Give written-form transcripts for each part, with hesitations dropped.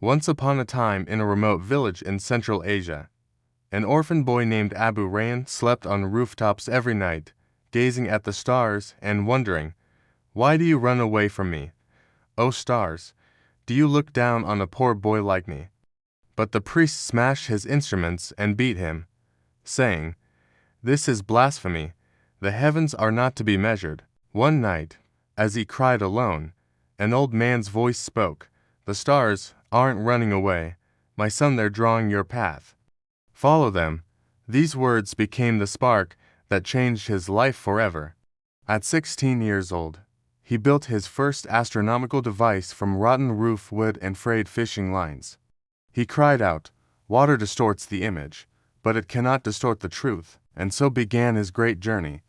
Once upon a time, in a remote village in Central Asia, an orphan boy named Abu Rayhan slept on rooftops every night, gazing at the stars and wondering, "Why do you run away from me? O stars, do you look down on a poor boy like me?" But the priest smashed his instruments and beat him, saying, "This is blasphemy. The heavens are not to be measured." One night, as he cried alone, an old man's voice spoke, "The stars aren't running away. My son, they're drawing your path. Follow them." These words became the spark that changed his life forever. At 16 years old, he built his first astronomical device from rotten roof wood and frayed fishing lines. He cried out, "Water distorts the image, but it cannot distort the truth," and so began his great journey.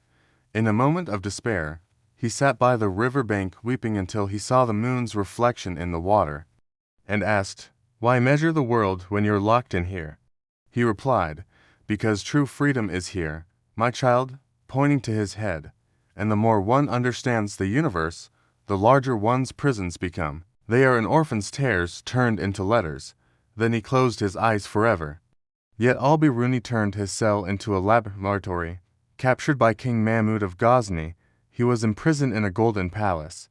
In a moment of despair, he sat by the river bank weeping until he saw the moon's reflection in the water, and asked, "Why measure the world when you're locked in here?" He replied, "Because true freedom is here, my child," pointing to his head, "and the more one understands the universe, the larger one's prisons become. They are an orphan's tears turned into letters." Then he closed his eyes forever. Yet Al-Biruni turned his cell into a laboratory. Captured by King Mahmud of Ghazni, he was imprisoned in a golden palace.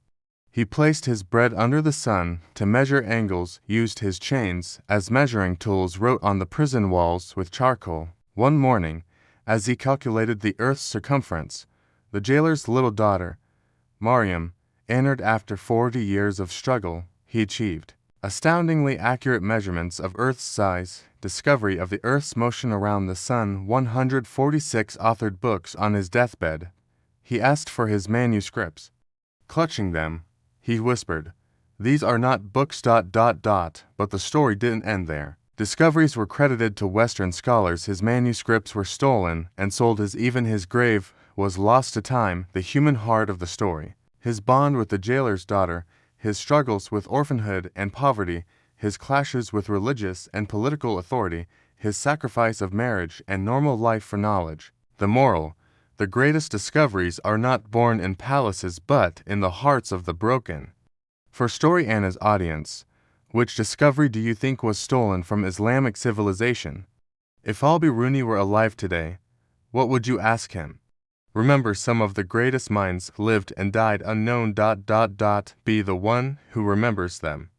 He placed his bread under the sun to measure angles, used his chains as measuring tools, wrote on the prison walls with charcoal. One morning, as he calculated the earth's circumference, the jailer's little daughter, Mariam, entered. After 40 years of struggle, he achieved astoundingly accurate measurements of Earth's size, discovery of the Earth's motion around the Sun. 146 authored books. On his deathbed, he asked for his manuscripts. Clutching them, he whispered, "These are not books. But the story didn't end there. Discoveries were credited to Western scholars. His manuscripts were stolen and sold as even his grave was lost to time. The human heart of the story, his bond with the jailer's daughter, his struggles with orphanhood and poverty, his clashes with religious and political authority, his sacrifice of marriage and normal life for knowledge. The moral: the greatest discoveries are not born in palaces but in the hearts of the broken." For Storyana's audience, which discovery do you think was stolen from Islamic civilization? If Al-Biruni were alive today, what would you ask him? Remember, some of the greatest minds lived and died unknown. Be the one who remembers them.